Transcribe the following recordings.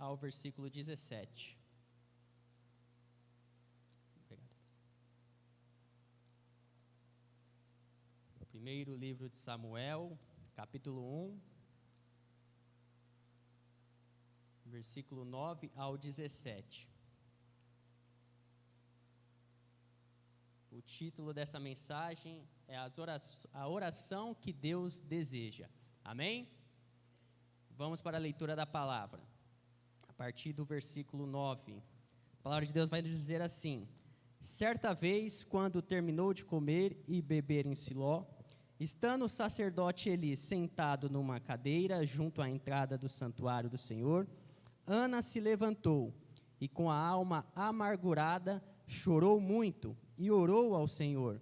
ao versículo 17. Obrigado. Primeiro livro de Samuel, capítulo 1, versículo 9 ao 17. O título dessa mensagem é a oração que Deus deseja. Amém? Vamos para a leitura da palavra. A partir do versículo 9. A palavra de Deus vai nos dizer assim: certa vez, quando terminou de comer e beber em Siló, estando o sacerdote Eli sentado numa cadeira junto à entrada do santuário do Senhor, Ana se levantou e, com a alma amargurada, chorou muito e orou ao Senhor.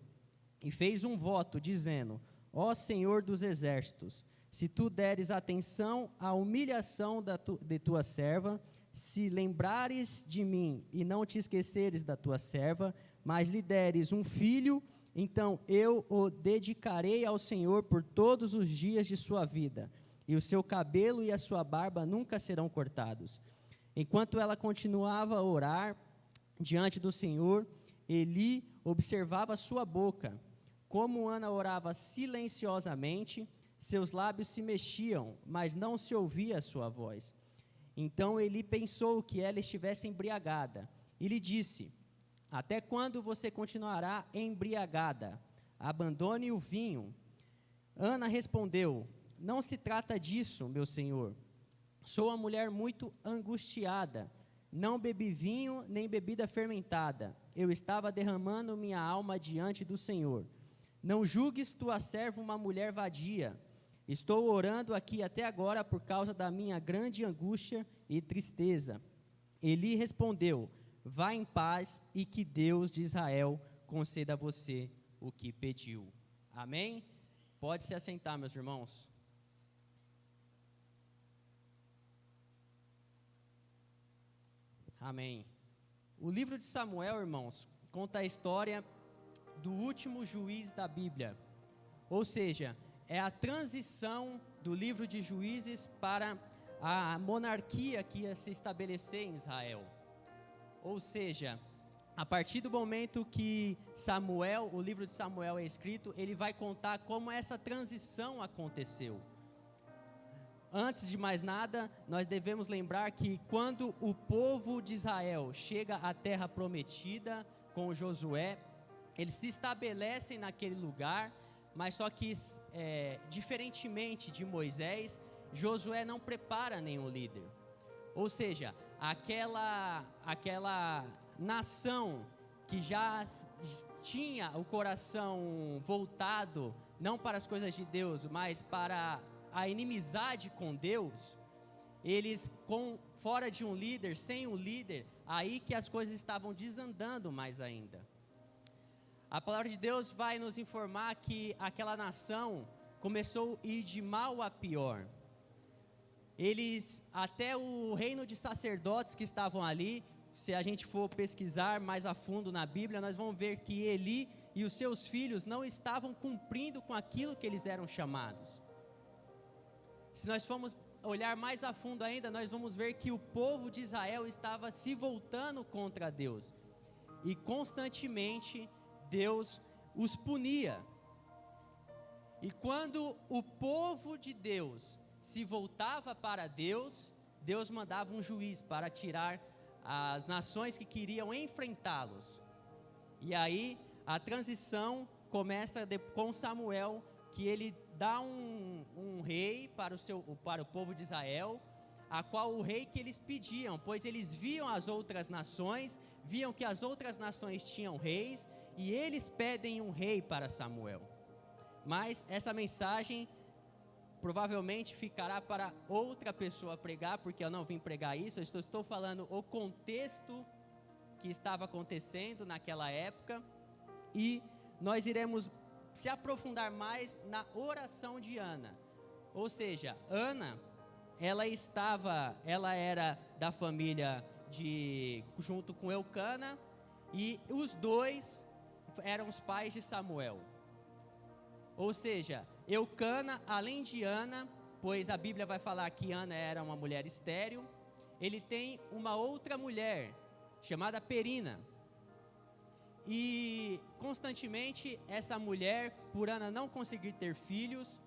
E fez um voto, dizendo: ó Senhor dos exércitos, se tu deres atenção à humilhação de tua serva, se lembrares de mim e não te esqueceres da tua serva, mas lhe deres um filho, então eu o dedicarei ao Senhor por todos os dias de sua vida, e o seu cabelo e a sua barba nunca serão cortados. Enquanto ela continuava a orar diante do Senhor, Eli observava sua boca. Como Ana orava silenciosamente, seus lábios se mexiam, mas não se ouvia a sua voz. Então Eli pensou que ela estivesse embriagada, e lhe disse: até quando você continuará embriagada? Abandone o vinho. Ana respondeu: não se trata disso, meu senhor. Sou uma mulher muito angustiada. Não bebi vinho nem bebida fermentada. Eu estava derramando minha alma diante do Senhor. Não julgues tua serva uma mulher vadia. Estou orando aqui até agora por causa da minha grande angústia e tristeza. Eli respondeu: vá em paz e que Deus de Israel conceda a você o que pediu. Amém? Pode se assentar, meus irmãos. Amém. O livro de Samuel, irmãos, conta a história do último juiz da Bíblia. Ou seja, é a transição do livro de Juízes para a monarquia que ia se estabelecer em Israel. Ou seja, a partir do momento que Samuel, o livro de Samuel é escrito, ele vai contar como essa transição aconteceu. Antes de mais nada, nós devemos lembrar que quando o povo de Israel chega à terra prometida com Josué, eles se estabelecem naquele lugar, mas só que, diferentemente de Moisés, Josué não prepara nenhum líder. Ou seja, aquela nação que já tinha o coração voltado, não para as coisas de Deus, mas para a inimizade com Deus, eles fora de um líder, sem um líder, aí que as coisas estavam desandando mais ainda. A palavra de Deus vai nos informar que aquela nação começou a ir de mal a pior. Até o reino de sacerdotes que estavam ali, se a gente for pesquisar mais a fundo na Bíblia, nós vamos ver que Eli e os seus filhos não estavam cumprindo com aquilo que eles eram chamados. Se nós formos olhar mais a fundo ainda, nós vamos ver que o povo de Israel estava se voltando contra Deus. E constantemente Deus os punia. E quando o povo de Deus se voltava para Deus, Deus mandava um juiz para tirar as nações que queriam enfrentá-los. E aí a transição começa com Samuel, que ele dá um rei para o povo de Israel, a qual o rei que eles pediam, pois eles viam as outras nações, viam que as outras nações tinham reis, e eles pedem um rei para Samuel. Mas essa mensagem provavelmente ficará para outra pessoa pregar, porque eu não vim pregar isso, eu estou falando o contexto que estava acontecendo naquela época, e nós iremos se aprofundar mais na oração de Ana. Ou seja, Ana, ela era da família junto com Eucana, e os dois eram os pais de Samuel. Ou seja, Eucana, além de Ana, pois a Bíblia vai falar que Ana era uma mulher estéril, ele tem uma outra mulher, chamada Perina. E constantemente essa mulher, por Ana não conseguir ter filhos,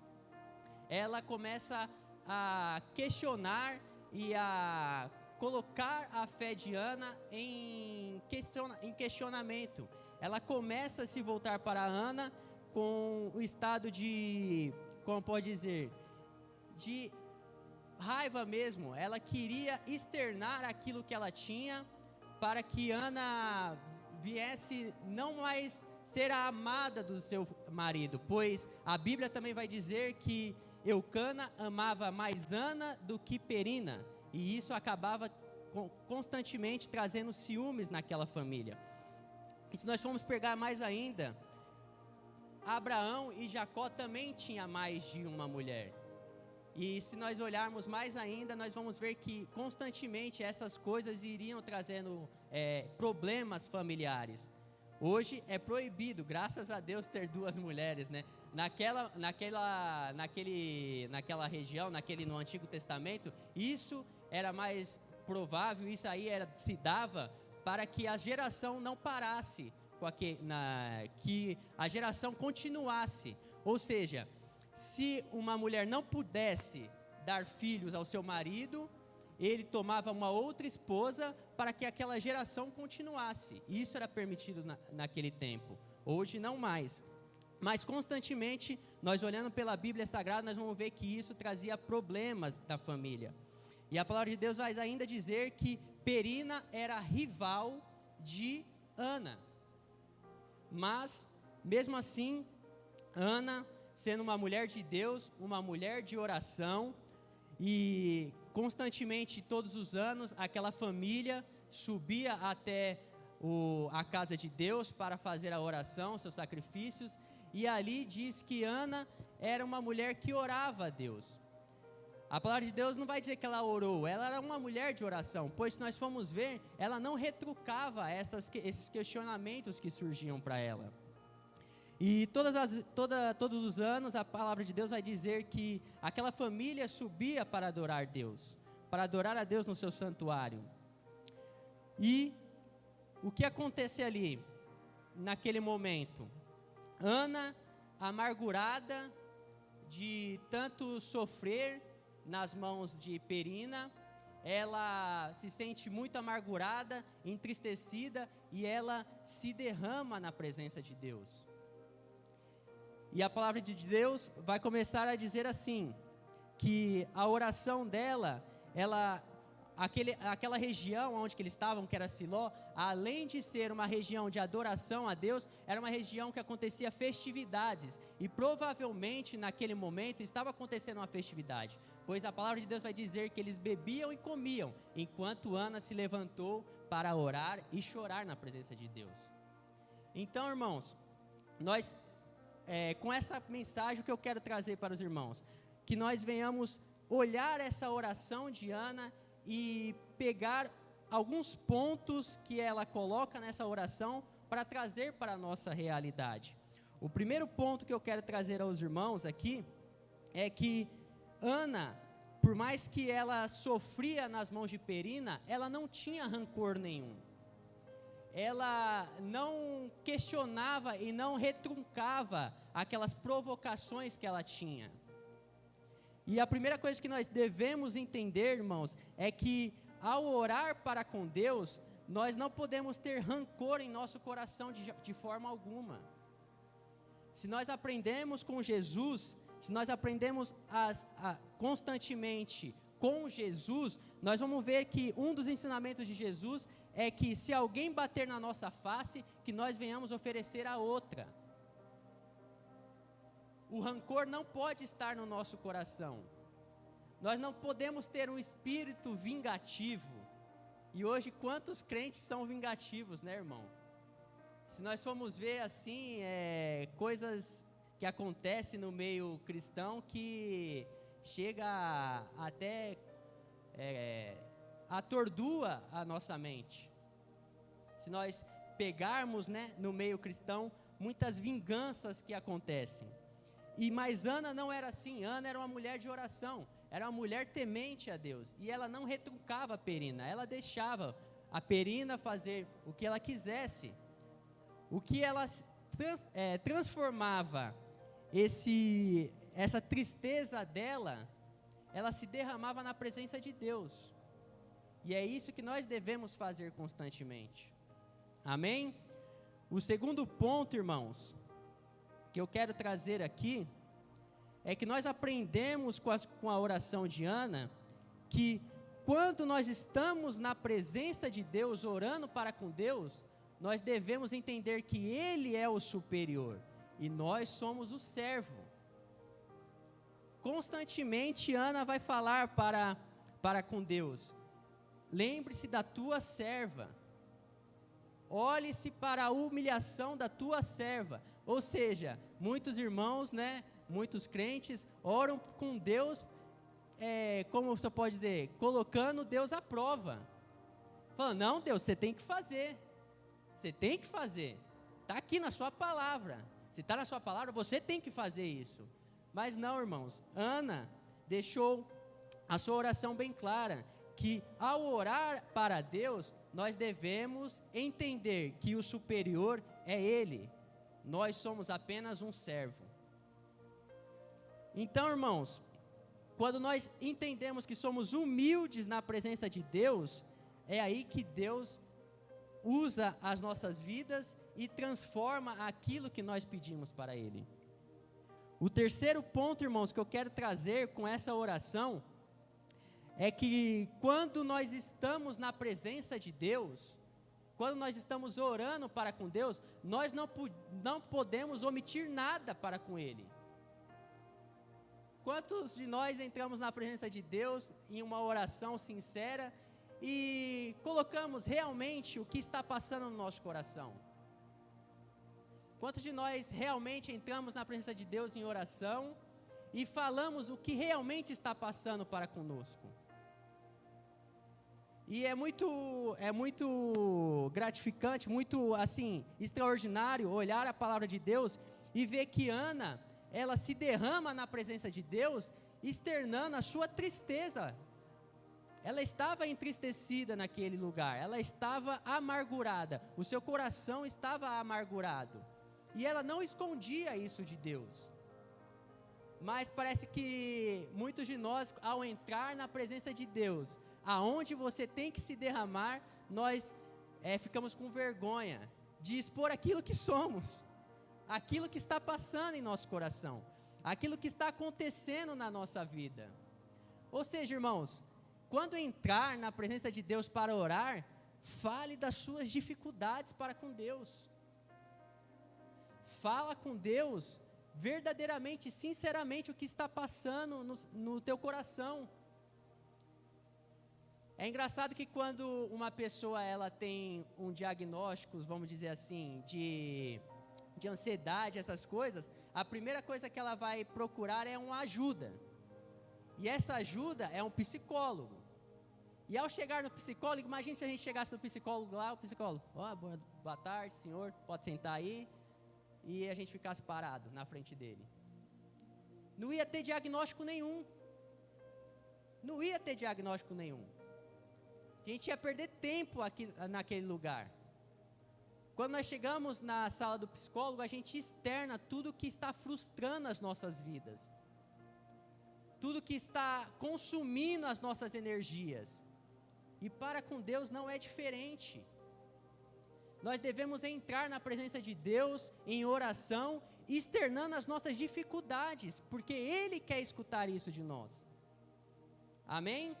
ela começa a questionar e a colocar a fé de Ana em questionamento. Ela começa a se voltar para Ana com o estado de, como pode dizer, de raiva mesmo. Ela queria externar aquilo que ela tinha para que Ana viesse não mais ser a amada do seu marido, pois a Bíblia também vai dizer que Eucana amava mais Ana do que Perina, e isso acabava constantemente trazendo ciúmes naquela família. E se nós formos pegar mais ainda, Abraão e Jacó também tinham mais de uma mulher. E se nós olharmos mais ainda, nós vamos ver que constantemente essas coisas iriam trazendo problemas familiares. Hoje é proibido, graças a Deus, ter duas mulheres, né? Naquela região, no Antigo Testamento, isso era mais provável, isso aí se dava para que a geração não parasse, que a geração continuasse. Ou seja, se uma mulher não pudesse dar filhos ao seu marido, ele tomava uma outra esposa para que aquela geração continuasse. Isso era permitido naquele tempo. Hoje não mais. Mas constantemente, nós olhando pela Bíblia Sagrada, nós vamos ver que isso trazia problemas da família. E a palavra de Deus vai ainda dizer que Perina era rival de Ana. Mas, mesmo assim, Ana, sendo uma mulher de Deus, uma mulher de oração, e constantemente, todos os anos, aquela família subia até a casa de Deus para fazer a oração, seus sacrifícios, e ali diz que Ana era uma mulher que orava a Deus. A palavra de Deus não vai dizer que ela orou, ela era uma mulher de oração, pois se nós formos ver, ela não retrucava esses questionamentos que surgiam para ela. E todos os anos a palavra de Deus vai dizer que aquela família subia para adorar Deus, para adorar a Deus no seu santuário. E o que acontece ali, naquele momento? Ana, amargurada de tanto sofrer nas mãos de Perina, ela se sente muito amargurada, entristecida, e ela se derrama na presença de Deus. E a palavra de Deus vai começar a dizer assim, que a oração dela, aquela região onde que eles estavam, que era Siló, além de ser uma região de adoração a Deus, era uma região que acontecia festividades, e provavelmente naquele momento estava acontecendo uma festividade, pois a palavra de Deus vai dizer que eles bebiam e comiam, enquanto Ana se levantou para orar e chorar na presença de Deus. Então, irmãos, nós, com essa mensagem, o que eu quero trazer para os irmãos, que nós venhamos olhar essa oração de Ana e pegar alguns pontos que ela coloca nessa oração para trazer para a nossa realidade. O primeiro ponto que eu quero trazer aos irmãos aqui é que Ana, por mais que ela sofria nas mãos de Perina, ela não tinha rancor nenhum. Ela não questionava e não retruncava aquelas provocações que ela tinha. E a primeira coisa que nós devemos entender, irmãos, é que ao orar para com Deus, nós não podemos ter rancor em nosso coração de forma alguma. Se nós aprendemos com Jesus, se nós aprendemos constantemente com Jesus, nós vamos ver que um dos ensinamentos de Jesus é que se alguém bater na nossa face, que nós venhamos oferecer a outra. O rancor não pode estar no nosso coração. Nós não podemos ter um espírito vingativo. E hoje, quantos crentes são vingativos, né, irmão? Se nós formos ver assim, coisas que acontecem no meio cristão que chega até atordoa a nossa mente. Se nós pegarmos, né, no meio cristão, muitas vinganças que acontecem. Mas Ana não era assim. Ana era uma mulher de oração. era uma mulher temente a Deus, e ela não retrucava a Penina, ela deixava a Penina fazer o que ela quisesse. O que ela transformava essa tristeza dela, ela se derramava na presença de Deus. E é isso que nós devemos fazer constantemente. Amém? O segundo ponto, irmãos, que eu quero trazer aqui, é que nós aprendemos com a oração de Ana, que quando nós estamos na presença de Deus, orando para com Deus, nós devemos entender que Ele é o superior, e nós somos o servo. Constantemente Ana vai falar para com Deus: lembre-se da tua serva, olhe-se para a humilhação da tua serva. Ou seja, muitos irmãos, muitos crentes oram com Deus, como você pode dizer, colocando Deus à prova, falando: não, Deus, você tem que fazer, está aqui na sua palavra, se está na sua palavra, você tem que fazer isso. Mas não, irmãos, Ana deixou a sua oração bem clara, que ao orar para Deus, nós devemos entender que o superior é Ele, nós somos apenas um servo. Então, irmãos, quando nós entendemos que somos humildes na presença de Deus, é aí que Deus usa as nossas vidas e transforma aquilo que nós pedimos para Ele. O terceiro ponto, irmãos, que eu quero trazer com essa oração, é que quando nós estamos na presença de Deus, quando nós estamos orando para com Deus, nós não podemos omitir nada para com Ele. Quantos de nós entramos na presença de Deus em uma oração sincera e colocamos realmente o que está passando no nosso coração? Quantos de nós realmente entramos na presença de Deus em oração e falamos o que realmente está passando para conosco? E é muito gratificante, muito assim, extraordinário olhar a palavra de Deus e ver que Ana, ela se derrama na presença de Deus, externando a sua tristeza. Ela estava entristecida naquele lugar, ela estava amargurada, o seu coração estava amargurado, e ela não escondia isso de Deus. Mas parece que muitos de nós, ao entrar na presença de Deus, aonde você tem que se derramar, nós ficamos com vergonha de expor aquilo que somos, aquilo que está passando em nosso coração, aquilo que está acontecendo na nossa vida. Ou seja, irmãos, quando entrar na presença de Deus para orar, fale das suas dificuldades para com Deus. Fala com Deus verdadeiramente, sinceramente, o que está passando no teu coração. É engraçado que quando uma pessoa ela tem um diagnóstico, vamos dizer assim, de ansiedade, essas coisas, a primeira coisa que ela vai procurar é uma ajuda. E essa ajuda é um psicólogo. E ao chegar no psicólogo, imagine se a gente chegasse no psicólogo lá, o psicólogo: boa tarde, senhor, pode sentar aí, e a gente ficasse parado na frente dele. Não ia ter diagnóstico nenhum. Não ia ter diagnóstico nenhum. A gente ia perder tempo aqui, naquele lugar. Quando nós chegamos na sala do psicólogo, a gente externa tudo que está frustrando as nossas vidas, tudo que está consumindo as nossas energias. E para com Deus não é diferente. Nós devemos entrar na presença de Deus em oração, externando as nossas dificuldades, porque Ele quer escutar isso de nós. Amém?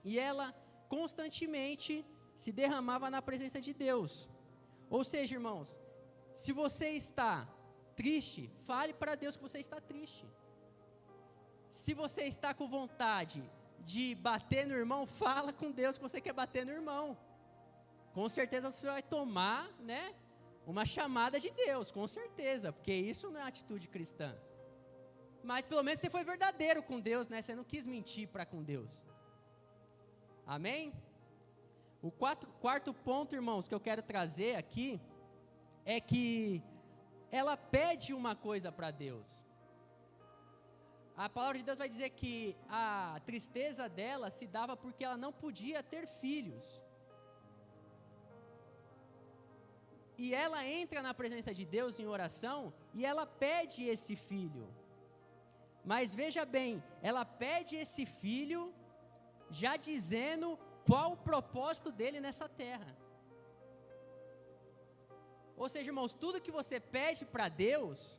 E ela constantemente se derramava na presença de Deus. Ou seja, irmãos, se você está triste, fale para Deus que você está triste. Se você está com vontade de bater no irmão, fala com Deus que você quer bater no irmão. Com certeza você vai tomar, uma chamada de Deus, com certeza, porque isso não é atitude cristã. Mas pelo menos você foi verdadeiro com Deus, você não quis mentir para com Deus. Amém? O quarto ponto, irmãos, que eu quero trazer aqui, é que ela pede uma coisa para Deus. A palavra de Deus vai dizer que a tristeza dela se dava porque ela não podia ter filhos. E ela entra na presença de Deus em oração e ela pede esse filho. Mas veja bem, ela pede esse filho já dizendo qual o propósito dele nessa terra. Ou seja, irmãos, tudo que você pede para Deus,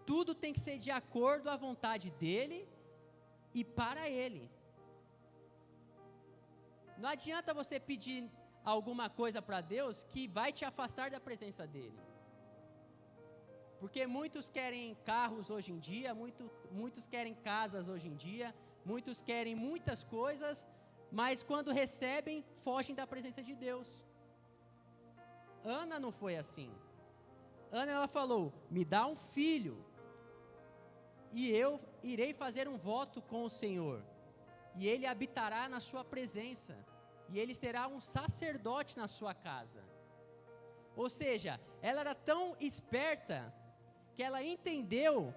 tudo tem que ser de acordo à vontade dele e para ele. Não adianta você pedir alguma coisa para Deus que vai te afastar da presença dele. Porque muitos querem carros hoje em dia, muitos querem casas hoje em dia, muitos querem muitas coisas, mas quando recebem, fogem da presença de Deus. Ana não foi assim. Ana, ela falou, me dá um filho, e eu irei fazer um voto com o Senhor, e ele habitará na sua presença, e ele será um sacerdote na sua casa. Ou seja, ela era tão esperta, que ela entendeu,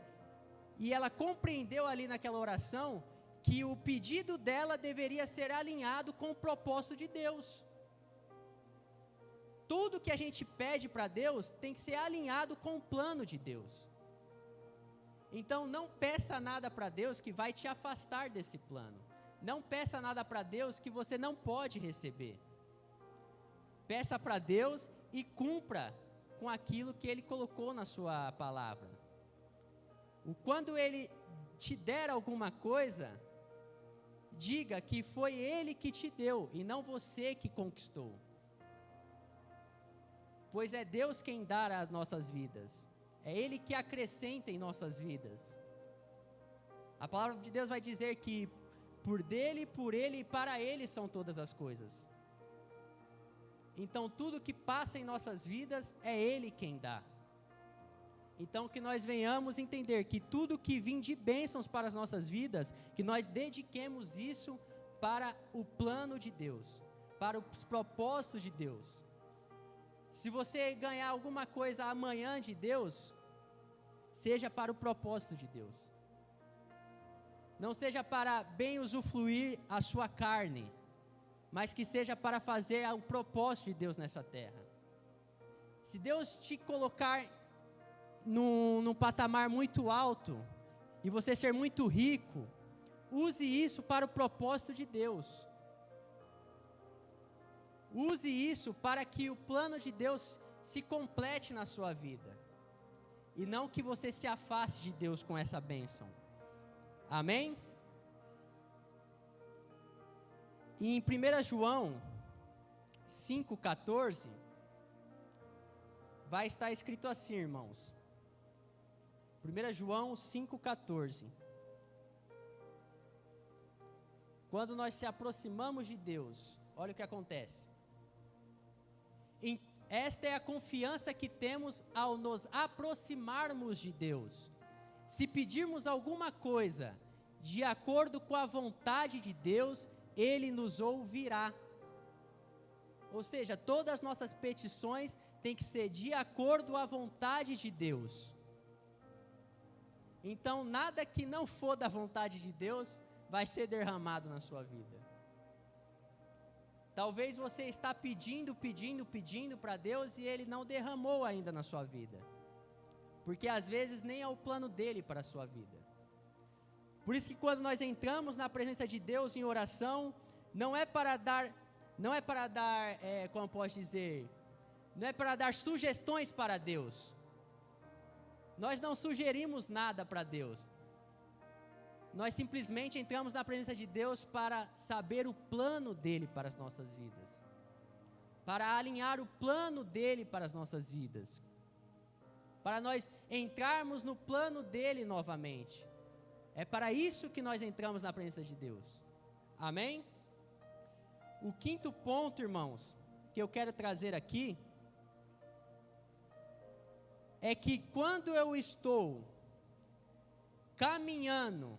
e ela compreendeu ali naquela oração, que o pedido dela deveria ser alinhado com o propósito de Deus. Tudo que a gente pede para Deus, tem que ser alinhado com o plano de Deus. Então não peça nada para Deus que vai te afastar desse plano. Não peça nada para Deus que você não pode receber. Peça para Deus e cumpra com aquilo que Ele colocou na sua palavra. Quando Ele te der alguma coisa, diga que foi Ele que te deu e não você que conquistou. Pois é Deus quem dá as nossas vidas. É Ele que acrescenta em nossas vidas. A palavra de Deus vai dizer que por dele, por Ele e para Ele são todas as coisas. Então tudo que passa em nossas vidas é Ele quem dá. Então que nós venhamos entender que tudo que vem de bênçãos para as nossas vidas, que nós dediquemos isso para o plano de Deus, para os propósitos de Deus. Se você ganhar alguma coisa amanhã de Deus, seja para o propósito de Deus. Não seja para bem usufruir a sua carne, mas que seja para fazer o propósito de Deus nessa terra. Se Deus te colocar num patamar muito alto, e você ser muito rico, use isso para o propósito de Deus. Use isso para que o plano de Deus se complete na sua vida. E não que você se afaste de Deus com essa bênção. Amém? E em 1 João 5,14, vai estar escrito assim, irmãos. 1 João 5,14. Quando nós se aproximamos de Deus, olha o que acontece. Esta é a confiança que temos ao nos aproximarmos de Deus. Se pedirmos alguma coisa de acordo com a vontade de Deus, Ele nos ouvirá. Ou seja, todas as nossas petições têm que ser de acordo à vontade de Deus. Então, nada que não for da vontade de Deus vai ser derramado na sua vida. Talvez você está pedindo para Deus e Ele não derramou ainda na sua vida. Porque às vezes nem é o plano dEle para a sua vida. Por isso que quando nós entramos na presença de Deus em oração, não é para dar, como posso dizer, não é para dar sugestões para Deus. Nós não sugerimos nada para Deus. Nós simplesmente entramos na presença de Deus para saber o plano dEle para as nossas vidas. Para alinhar o plano dEle para as nossas vidas. Para nós entrarmos no plano dEle novamente. É para isso que nós entramos na presença de Deus. Amém? O quinto ponto, irmãos, que eu quero trazer aqui, é que quando eu estou caminhando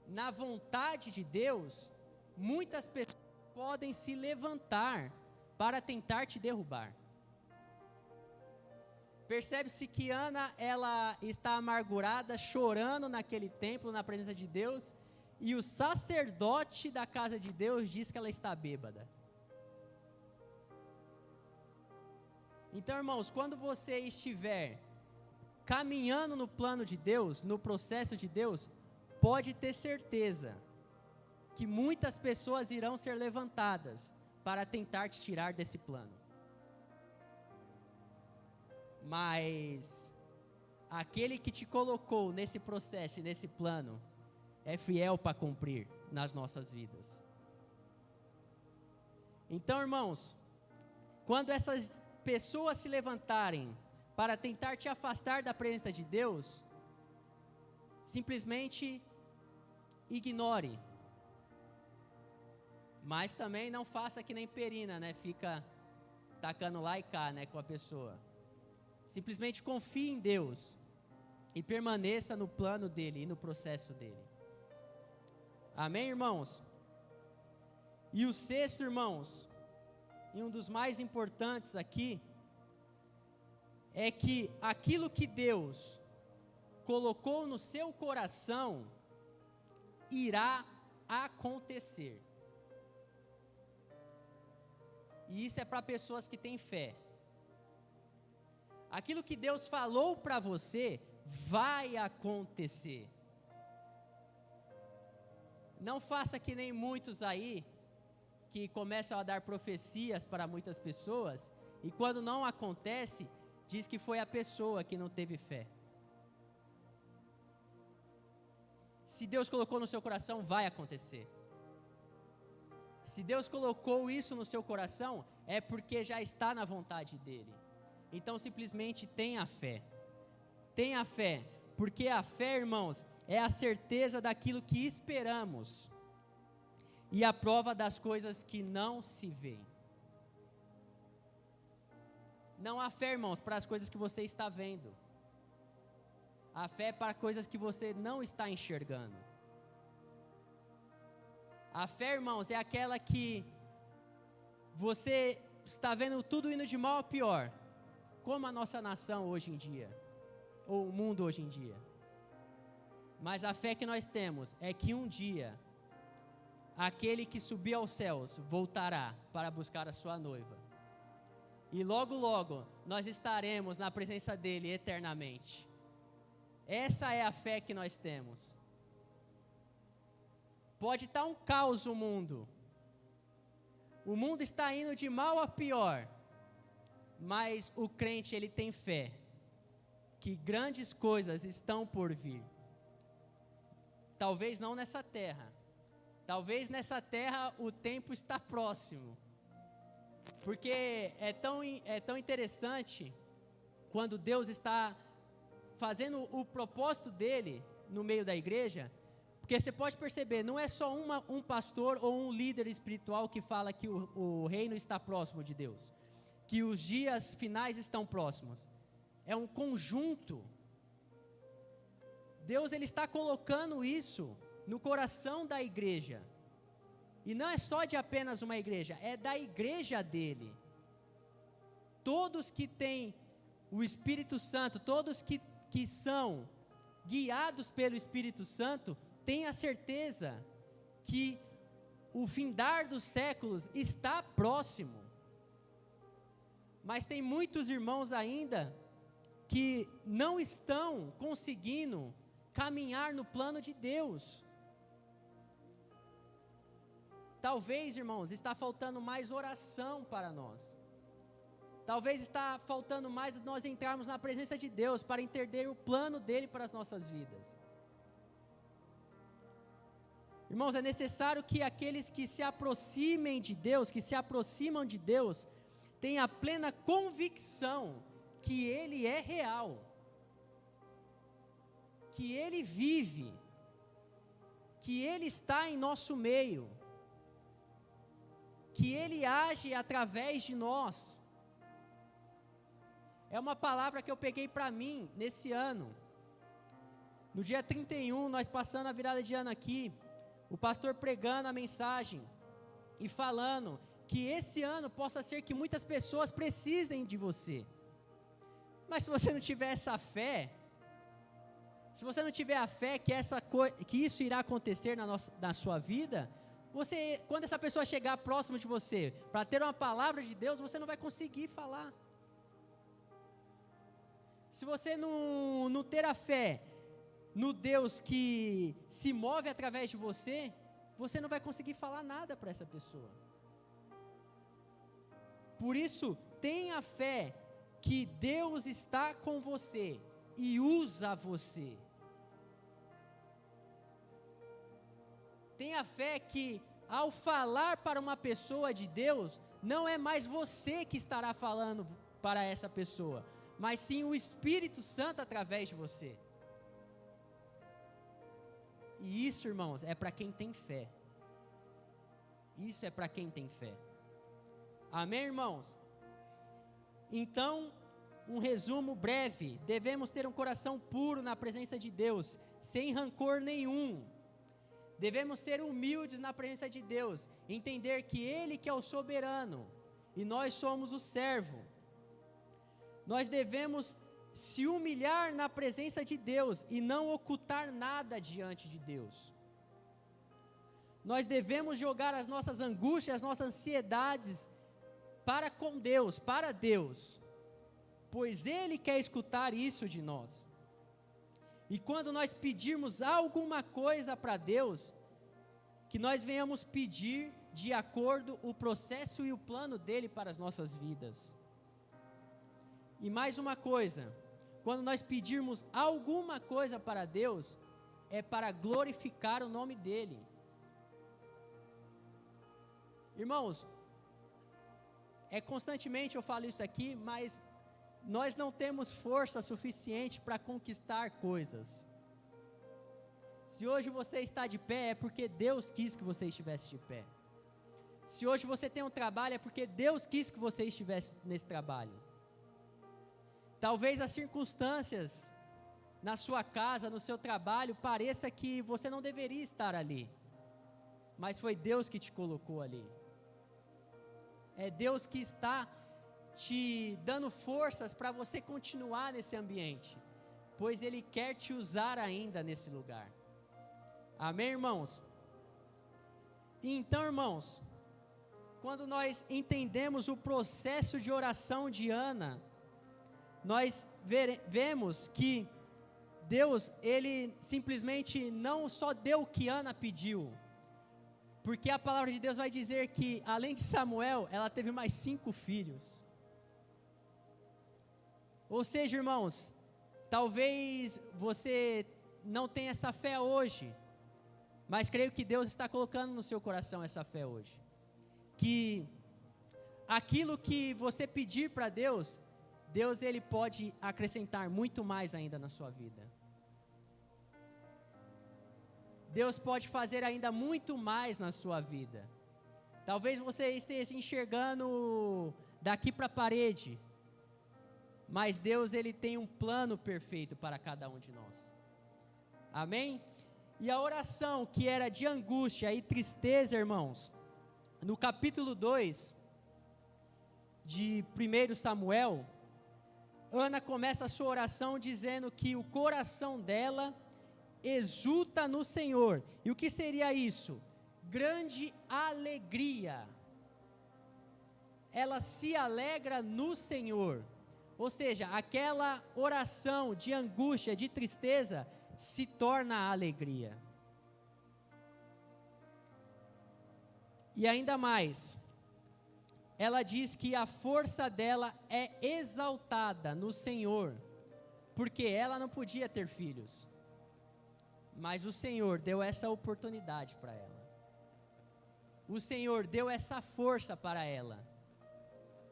na vontade de Deus, muitas pessoas podem se levantar para tentar te derrubar. Percebe-se que Ana, ela está amargurada, chorando naquele templo, na presença de Deus, e o sacerdote da casa de Deus diz que ela está bêbada. Então, irmãos, quando você estiver caminhando no plano de Deus, no processo de Deus, pode ter certeza que muitas pessoas irão ser levantadas para tentar te tirar desse plano. Mas aquele que te colocou nesse processo e nesse plano é fiel para cumprir nas nossas vidas. Então, irmãos, quando essas pessoas se levantarem para tentar te afastar da presença de Deus, simplesmente ignore. Mas também não faça que nem Perina, né? Fica tacando lá e cá, né, com a pessoa. Simplesmente confie em Deus e permaneça no plano dele e no processo dele. Amém, irmãos? E o sexto, irmãos, e um dos mais importantes aqui, é que aquilo que Deus colocou no seu coração irá acontecer. E isso é para pessoas que têm fé. Aquilo que Deus falou para você vai acontecer. Não faça que nem muitos aí, que começam a dar profecias para muitas pessoas, e quando não acontece, diz que foi a pessoa que não teve fé. Se Deus colocou no seu coração, vai acontecer. Se Deus colocou isso no seu coração, é porque já está na vontade dEle. Então, simplesmente tenha fé. Tenha fé, porque a fé, irmãos, é a certeza daquilo que esperamos e a prova das coisas que não se veem. Não há fé, irmãos, para as coisas que você está vendo. A fé é para coisas que você não está enxergando. A fé, irmãos, é aquela que você está vendo tudo indo de mal a pior, como a nossa nação hoje em dia, ou o mundo hoje em dia. Mas a fé que nós temos é que um dia, aquele que subiu aos céus voltará para buscar a sua noiva. E logo, logo, nós estaremos na presença dele eternamente. Essa é a fé que nós temos. Pode estar um caos o mundo. O mundo está indo de mal a pior. Mas o crente, ele tem fé que grandes coisas estão por vir. Talvez não nessa terra. Talvez nessa terra o tempo está próximo. Porque é tão interessante quando Deus está fazendo o propósito dele no meio da igreja. Porque você pode perceber, não é só um pastor ou um líder espiritual que fala que o reino está próximo de Deus, que os dias finais estão próximos. É um conjunto. Deus, ele está colocando isso no coração da igreja. E não é só de apenas uma igreja, é da igreja dele. Todos que têm o Espírito Santo, todos que são guiados pelo Espírito Santo, têm a certeza que o findar dos séculos está próximo. Mas tem muitos irmãos ainda que não estão conseguindo caminhar no plano de Deus. Talvez, irmãos, está faltando mais oração para nós. Talvez está faltando mais nós entrarmos na presença de Deus para entender o plano dele para as nossas vidas. Irmãos, é necessário que aqueles que se aproximem de Deus, que se aproximam de Deus, tenham a plena convicção que Ele é real, que Ele vive, que Ele está em nosso meio, que Ele age através de nós. É uma palavra que eu peguei para mim nesse ano. No dia 31, nós passando a virada de ano aqui, o pastor pregando a mensagem e falando que esse ano possa ser que muitas pessoas precisem de você. Mas se você não tiver essa fé, se você não tiver a fé que isso irá acontecer na sua vida, quando essa pessoa chegar próximo de você, para ter uma palavra de Deus, você não vai conseguir falar. Se você não ter a fé no Deus que se move através de você, você não vai conseguir falar nada para essa pessoa. Por isso, tenha fé que Deus está com você e usa você. Tenha fé que, ao falar para uma pessoa de Deus, não é mais você que estará falando para essa pessoa, mas sim o Espírito Santo através de você. E isso, irmãos, é para quem tem fé. Isso é para quem tem fé. Amém, irmãos? Então, um resumo breve: devemos ter um coração puro na presença de Deus, sem rancor nenhum. Devemos ser humildes na presença de Deus, entender que Ele que é o soberano, e nós somos o servo. Nós devemos se humilhar na presença de Deus, e não ocultar nada diante de Deus. Nós devemos jogar as nossas angústias, as nossas ansiedades, para com Deus, para Deus, pois Ele quer escutar isso de nós. E quando nós pedirmos alguma coisa para Deus, que nós venhamos pedir de acordo o processo e o plano dEle para as nossas vidas. E mais uma coisa, quando nós pedirmos alguma coisa para Deus, é para glorificar o nome dEle. Irmãos, constantemente eu falo isso aqui, mas nós não temos força suficiente para conquistar coisas. Se hoje você está de pé, é porque Deus quis que você estivesse de pé. Se hoje você tem um trabalho, é porque Deus quis que você estivesse nesse trabalho. Talvez as circunstâncias na sua casa, no seu trabalho, pareça que você não deveria estar ali, mas foi Deus que te colocou ali. É Deus que está te dando forças para você continuar nesse ambiente, pois Ele quer te usar ainda nesse lugar. Amém, irmãos? Então, irmãos, quando nós entendemos o processo de oração de Ana, nós vemos que Deus, Ele simplesmente não só deu o que Ana pediu, porque a palavra de Deus vai dizer que, além de Samuel, ela teve mais 5 filhos. Ou seja, irmãos, talvez você não tenha essa fé hoje, mas creio que Deus está colocando no seu coração essa fé hoje. Que aquilo que você pedir para Deus, Deus Ele pode acrescentar muito mais ainda na sua vida. Deus pode fazer ainda muito mais na sua vida. Talvez você esteja enxergando daqui para a parede, mas Deus Ele tem um plano perfeito para cada um de nós. Amém? E a oração que era de angústia e tristeza, irmãos, no capítulo 2 de 1 Samuel, Ana começa a sua oração dizendo que o coração dela exulta no Senhor. E o que seria isso? Grande alegria. Ela se alegra no Senhor. Ou seja, aquela oração de angústia, de tristeza, se torna alegria. E ainda mais, ela diz que a força dela é exaltada no Senhor, porque ela não podia ter filhos, mas o Senhor deu essa oportunidade para ela. O Senhor deu essa força para ela.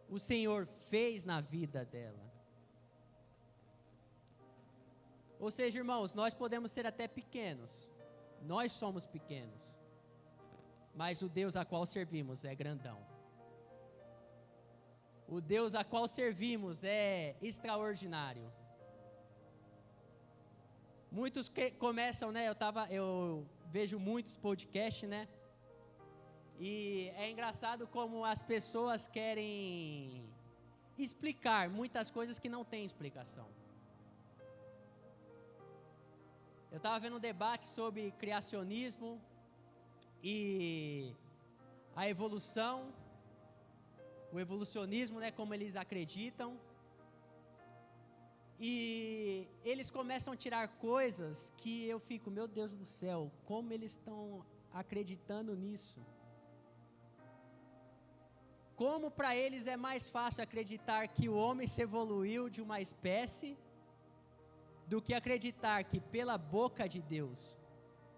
O Senhor fez na vida dela. Ou seja, irmãos, nós podemos ser até pequenos, nós somos pequenos, mas o Deus a qual servimos é grandão. O Deus a qual servimos é extraordinário. Muitos começam, né? Eu vejo muitos podcasts, né? E é engraçado como as pessoas querem explicar muitas coisas que não têm explicação. Eu estava vendo um debate sobre criacionismo e a evolução, o evolucionismo, né, como eles acreditam. E eles começam a tirar coisas que eu fico, meu Deus do céu, como eles estão acreditando nisso? Como para eles é mais fácil acreditar que o homem se evoluiu de uma espécie do que acreditar que pela boca de Deus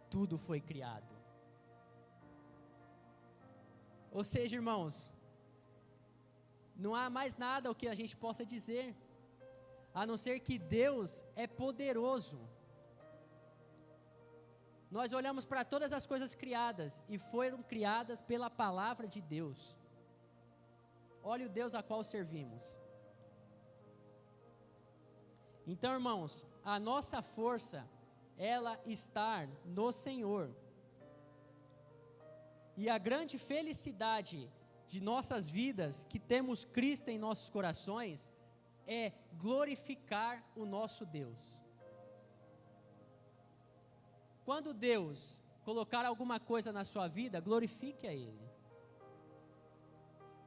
tudo foi criado. Ou seja, irmãos, não há mais nada o que a gente possa dizer, a não ser que Deus é poderoso. Nós olhamos para todas as coisas criadas e foram criadas pela palavra de Deus. Olha o Deus a qual servimos. Então, irmãos, a nossa força, ela está no Senhor. E a grande felicidade de nossas vidas, que temos Cristo em nossos corações, é glorificar o nosso Deus. Quando Deus colocar alguma coisa na sua vida, glorifique a Ele.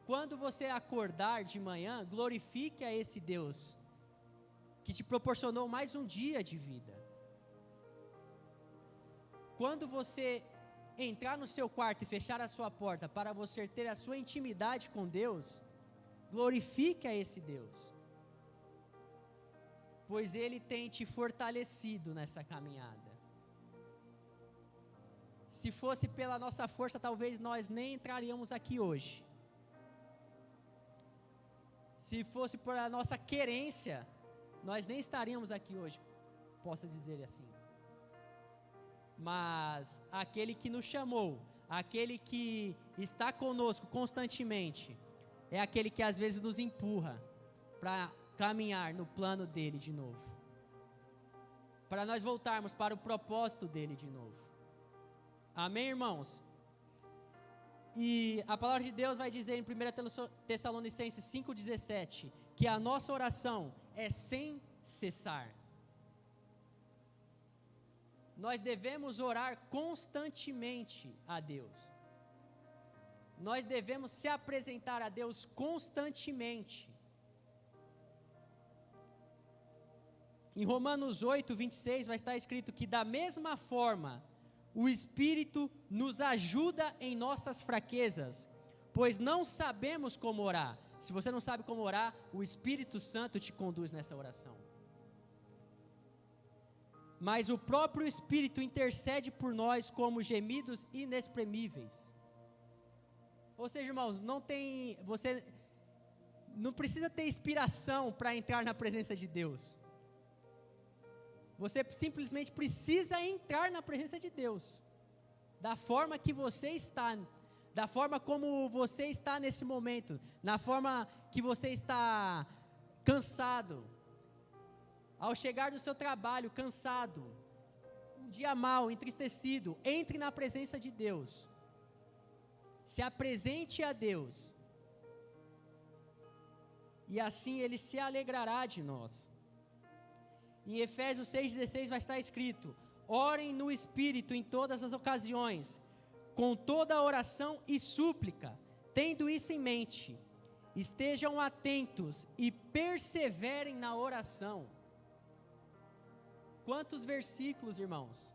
Quando você acordar de manhã, glorifique a esse Deus que te proporcionou mais um dia de vida. Quando você entrar no seu quarto e fechar a sua porta para você ter a sua intimidade com Deus, glorifique a esse Deus, pois Ele tem te fortalecido nessa caminhada. Se fosse pela nossa força, talvez nós nem entraríamos aqui hoje. Se fosse por a nossa querência, nós nem estaríamos aqui hoje, posso dizer assim. Mas aquele que nos chamou, aquele que está conosco constantemente, é aquele que às vezes nos empurra para caminhar no plano dele de novo, para nós voltarmos para o propósito dele de novo. Amém, irmãos? E a palavra de Deus vai dizer em 1 Tessalonicenses 5,17, que a nossa oração é sem cessar. Nós devemos orar constantemente a Deus. Nós devemos se apresentar a Deus constantemente. Em Romanos 8:26 vai estar escrito que da mesma forma o Espírito nos ajuda em nossas fraquezas, pois não sabemos como orar. Se você não sabe como orar, o Espírito Santo te conduz nessa oração. Mas o próprio Espírito intercede por nós como gemidos inexprimíveis. Ou seja, irmãos, você não precisa ter inspiração para entrar na presença de Deus. Você simplesmente precisa entrar na presença de Deus, da forma que você está, da forma como você está nesse momento, na forma que você está cansado, ao chegar do seu trabalho cansado, um dia mal, entristecido, entre na presença de Deus, se apresente a Deus, e assim Ele se alegrará de nós. Em Efésios 6,16 vai estar escrito: orem no Espírito em todas as ocasiões, com toda oração e súplica, tendo isso em mente, estejam atentos e perseverem na oração. Quantos versículos, irmãos,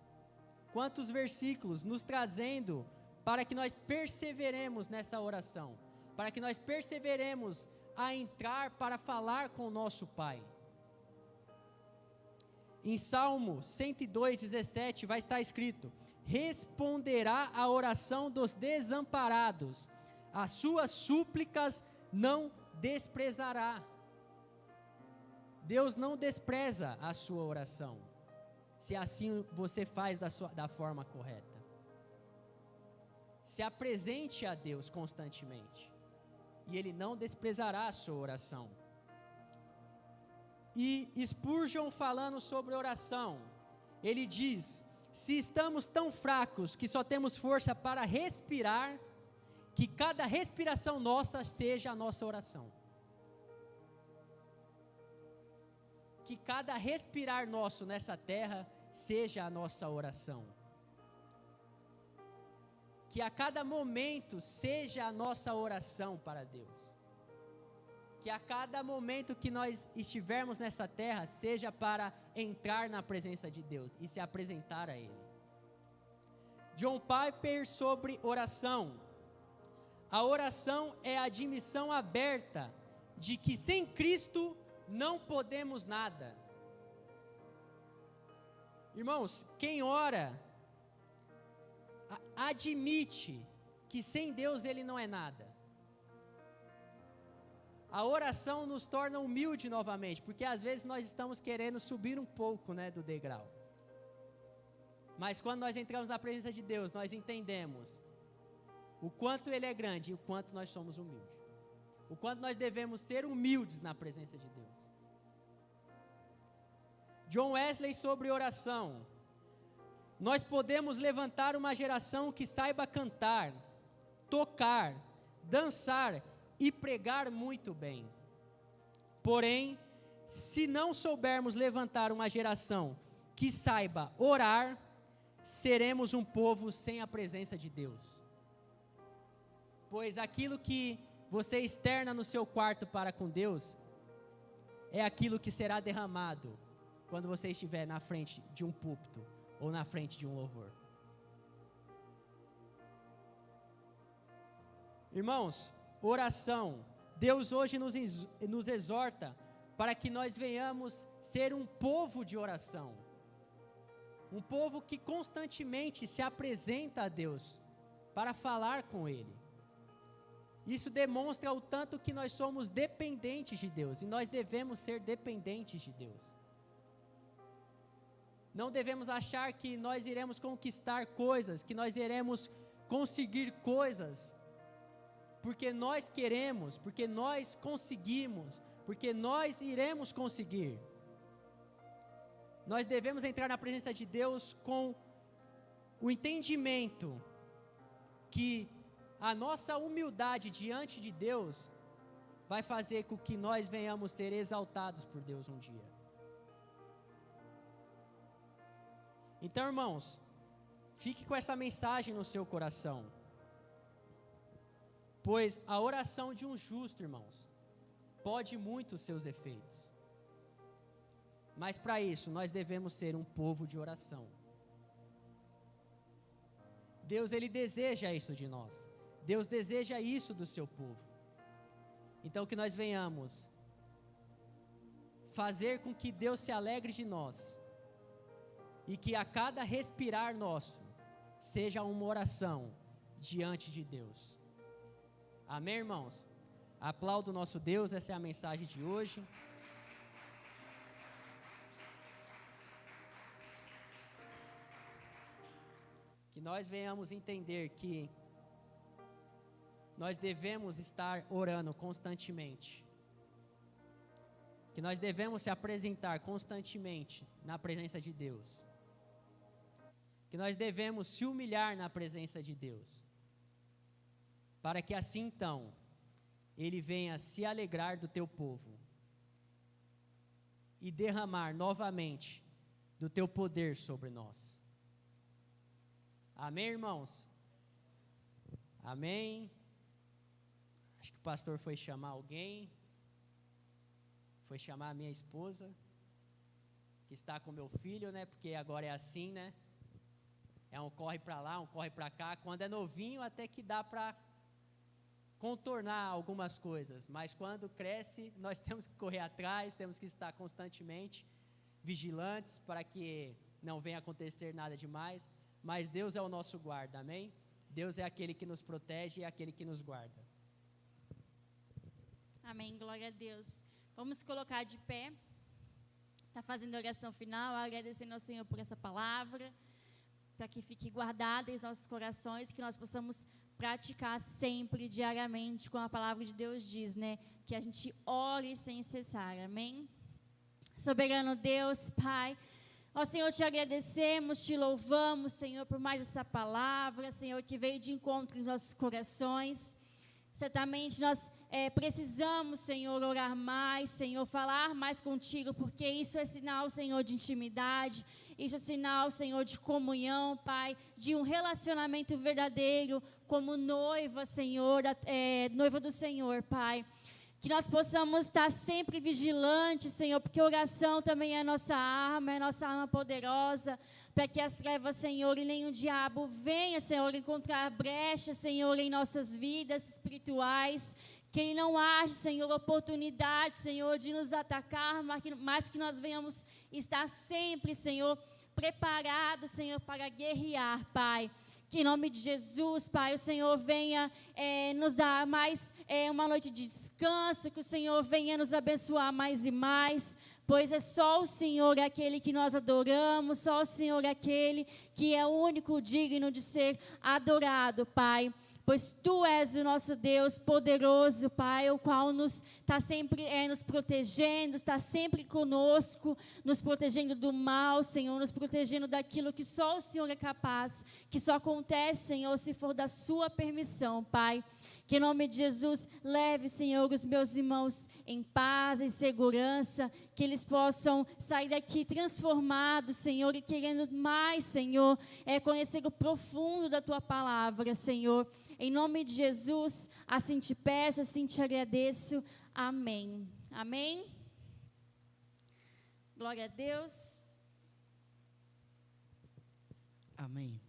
quantos versículos nos trazendo para que nós perseveremos nessa oração, para que nós perseveremos a entrar para falar com o nosso Pai. Em Salmo 102:17 vai estar escrito: responderá a oração dos desamparados, as suas súplicas não desprezará. Deus não despreza a sua oração, se assim você faz da forma correta. Se apresente a Deus constantemente, e Ele não desprezará a sua oração. E Spurgeon, falando sobre oração, ele diz: se estamos tão fracos que só temos força para respirar, que cada respiração nossa seja a nossa oração. que cada respirar nosso nessa terra seja a nossa oração. Que a cada momento seja a nossa oração para Deus. Que a cada momento que nós estivermos nessa terra seja para entrar na presença de Deus e se apresentar a Ele. John Piper sobre oração. A oração é a admissão aberta de que sem Cristo não podemos nada. Irmãos, quem ora admite que sem Deus ele não é nada. A oração nos torna humilde novamente, porque às vezes nós estamos querendo subir um pouco, do degrau. Mas quando nós entramos na presença de Deus, nós entendemos o quanto Ele é grande e o quanto nós somos humildes. O quanto nós devemos ser humildes na presença de Deus. John Wesley sobre oração. Nós podemos levantar uma geração que saiba cantar, tocar, dançar e pregar muito bem. Porém, se não soubermos levantar uma geração que saiba orar, seremos um povo sem a presença de Deus. Pois aquilo que você externa no seu quarto para com Deus, é aquilo que será derramado quando você estiver na frente de um púlpito ou na frente de um louvor. Irmãos, oração. Deus hoje nos exorta para que nós venhamos ser um povo de oração. Um povo que constantemente se apresenta a Deus para falar com Ele. Isso demonstra o tanto que nós somos dependentes de Deus, e nós devemos ser dependentes de Deus. Não devemos achar que nós iremos conquistar coisas, que nós iremos conseguir coisas, porque nós queremos, porque nós conseguimos, porque nós iremos conseguir. Nós devemos entrar na presença de Deus com o entendimento que a nossa humildade diante de Deus vai fazer com que nós venhamos ser exaltados por Deus um dia. Então, irmãos, fique com essa mensagem no seu coração. Pois a oração de um justo, irmãos, pode muito os seus efeitos. Mas para isso, nós devemos ser um povo de oração. Deus, Ele deseja isso de nós. Deus deseja isso do seu povo. Então que nós venhamos fazer com que Deus se alegre de nós. E que a cada respirar nosso, seja uma oração diante de Deus. Amém, irmãos? Aplaudo o nosso Deus, essa é a mensagem de hoje. Que nós venhamos entender que nós devemos estar orando constantemente. Que nós devemos se apresentar constantemente na presença de Deus. Que nós devemos se humilhar na presença de Deus. Para que assim então, Ele venha se alegrar do teu povo. E derramar novamente do teu poder sobre nós. Amém, irmãos? Amém? Acho que o pastor foi chamar alguém. Foi chamar a minha esposa, que está com meu filho, porque agora é assim, É um corre para lá, um corre para cá. Quando é novinho, até que dá para contornar algumas coisas. Mas quando cresce, nós temos que correr atrás, temos que estar constantemente vigilantes para que não venha acontecer nada demais. Mas Deus é o nosso guarda, amém? Deus é aquele que nos protege e é aquele que nos guarda. Amém, glória a Deus. Vamos colocar de pé. Está fazendo a oração final, agradecendo ao Senhor por essa palavra, para que fique guardada em nossos corações, que nós possamos praticar sempre, diariamente, como a palavra de Deus diz, que a gente ore sem cessar, amém? Soberano Deus, Pai, ó Senhor, te agradecemos, te louvamos, Senhor, por mais essa palavra, Senhor, que veio de encontro em nossos corações. Certamente nós precisamos, Senhor, orar mais, Senhor, falar mais contigo, porque isso é sinal, Senhor, de intimidade, isso é sinal, Senhor, de comunhão, Pai, de um relacionamento verdadeiro, como noiva, Senhor, noiva do Senhor, Pai. Que nós possamos estar sempre vigilantes, Senhor, porque oração também é nossa arma poderosa, para que as trevas, Senhor, e nem o diabo venha, Senhor, encontrar brechas, Senhor, em nossas vidas espirituais, que ele não haja, Senhor, oportunidade, Senhor, de nos atacar, mas que nós venhamos estar sempre, Senhor, preparados, Senhor, para guerrear, Pai. Que em nome de Jesus, Pai, o Senhor venha nos dar mais uma noite de descanso, que o Senhor venha nos abençoar mais e mais, pois é só o Senhor aquele que nós adoramos, só o Senhor aquele que é o único digno de ser adorado, Pai. Pois Tu és o nosso Deus poderoso, Pai, o qual está sempre nos protegendo, está sempre conosco, nos protegendo do mal, Senhor, nos protegendo daquilo que só o Senhor é capaz, que só acontece, Senhor, se for da Sua permissão, Pai. Que em nome de Jesus, leve, Senhor, os meus irmãos em paz, em segurança, que eles possam sair daqui transformados, Senhor, e querendo mais, Senhor, conhecer o profundo da Tua palavra, Senhor. Em nome de Jesus, assim te peço, assim te agradeço. Amém. Amém. Glória a Deus. Amém.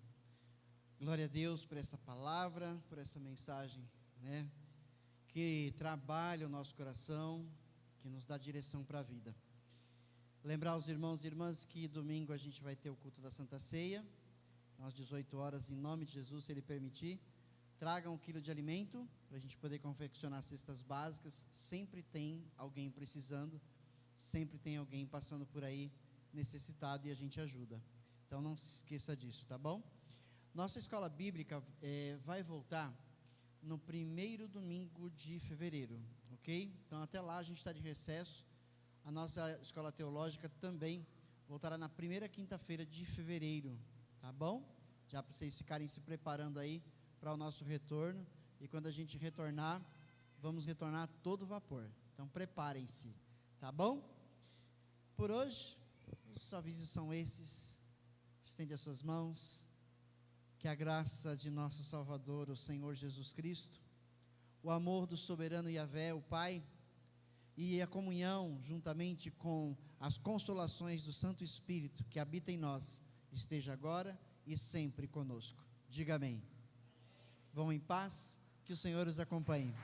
Glória a Deus por essa palavra, por essa mensagem, né, que trabalha o nosso coração, que nos dá direção para a vida. Lembrar os irmãos e irmãs que domingo a gente vai ter o culto da Santa Ceia, às 18 horas, em nome de Jesus, se Ele permitir. Tragam 1 quilo de alimento, para a gente poder confeccionar cestas básicas. Sempre tem alguém precisando, sempre tem alguém passando por aí necessitado e a gente ajuda. Então não se esqueça disso, tá bom? Nossa escola bíblica vai voltar no primeiro domingo de fevereiro, ok? Então até lá a gente está de recesso. A nossa escola teológica também voltará na primeira quinta-feira de fevereiro, tá bom? Já para vocês ficarem se preparando aí para o nosso retorno, e quando a gente retornar, vamos retornar a todo vapor. Então preparem-se, tá bom? Por hoje, os avisos são esses. Estende as suas mãos. Que a graça de nosso Salvador, o Senhor Jesus Cristo, o amor do soberano Yahvé, o Pai, e a comunhão, juntamente com as consolações do Santo Espírito que habita em nós, esteja agora e sempre conosco. Diga amém. Vão em paz, que o Senhor os acompanhe.